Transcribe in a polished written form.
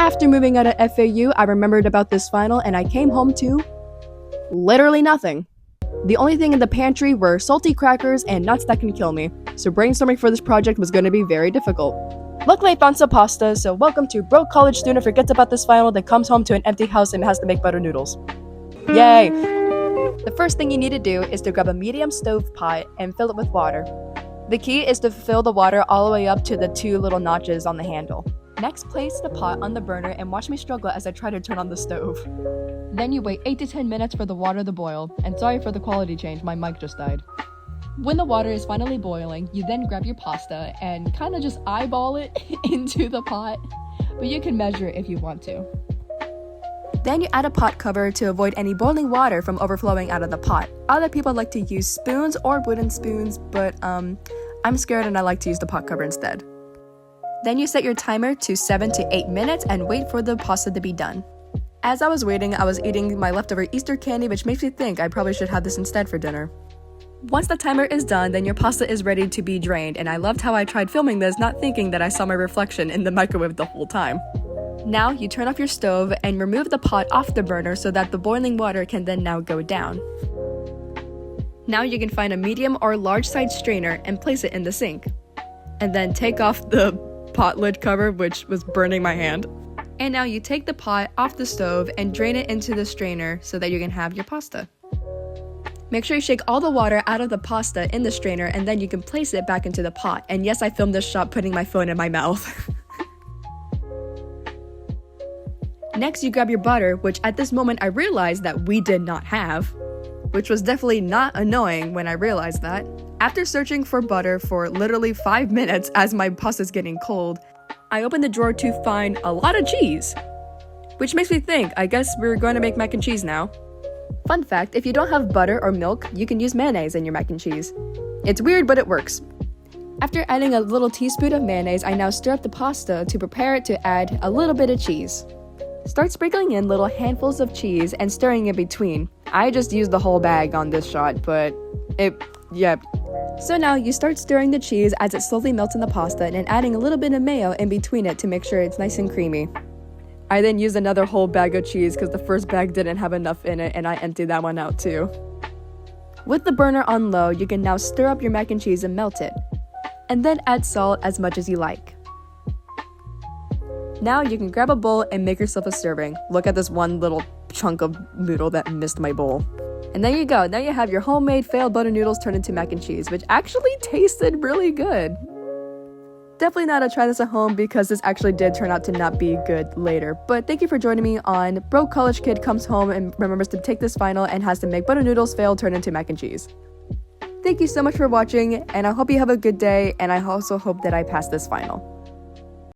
After moving out of FAU, I remembered about this final and I came home to literally nothing. The only thing in the pantry were salty crackers and nuts that can kill me, so brainstorming for this project was going to be very difficult. Luckily I found some pasta, so welcome to broke college student forgets about this final, then comes home to an empty house and has to make butter noodles. Yay! The first thing you need to do is to grab a medium stove pot and fill it with water. The key is to fill the water all the way up to the 2 little notches on the handle. Next, place the pot on the burner and watch me struggle as I try to turn on the stove. Then you wait 8 to 10 minutes for the water to boil, and sorry for the quality change, my mic just died. When the water is finally boiling, you then grab your pasta and kind of just eyeball it into the pot, but you can measure it if you want to. Then you add a pot cover to avoid any boiling water from overflowing out of the pot. Other people like to use spoons or wooden spoons, but I'm scared and I like to use the pot cover instead. Then you set your timer to 7 to 8 minutes and wait for the pasta to be done. As I was waiting, I was eating my leftover Easter candy, which makes me think I probably should have this instead for dinner. Once the timer is done, then your pasta is ready to be drained, and I loved how I tried filming this, not thinking that I saw my reflection in the microwave the whole time. Now you turn off your stove and remove the pot off the burner so that the boiling water can then now go down. Now you can find a medium or large size strainer and place it in the sink. And then take off the pot lid cover, which was burning my hand. And now you take the pot off the stove and drain it into the strainer so that you can have your pasta. Make sure you shake all the water out of the pasta in the strainer and then you can place it back into the pot. And yes, I filmed this shot putting my phone in my mouth. Next, you grab your butter, which at this moment I realized that we did not have, which was definitely not annoying when I realized that. After searching for butter for literally 5 minutes as my pasta's getting cold, I opened the drawer to find a lot of cheese. Which makes me think, I guess we're going to make mac and cheese now. Fun fact, if you don't have butter or milk, you can use mayonnaise in your mac and cheese. It's weird, but it works. After adding a little teaspoon of mayonnaise, I now stir up the pasta to prepare it to add a little bit of cheese. Start sprinkling in little handfuls of cheese and stirring in between. I just used the whole bag on this shot, but yep. So now you start stirring the cheese as it slowly melts in the pasta and adding a little bit of mayo in between it to make sure it's nice and creamy. I then used another whole bag of cheese because the first bag didn't have enough in it and I emptied that one out too. With the burner on low, you can now stir up your mac and cheese and melt it. And then add salt as much as you like. Now you can grab a bowl and make yourself a serving. Look at this one little chunk of noodle that missed my bowl. And there you go, now you have your homemade failed butter noodles turned into mac and cheese, which actually tasted really good. Definitely not to try this at home because this actually did turn out to not be good later. But thank you for joining me on Broke College Kid Comes Home and remembers to take this final and has to make butter noodles failed turned into mac and cheese. Thank you so much for watching, and I hope you have a good day, and I also hope that I pass this final.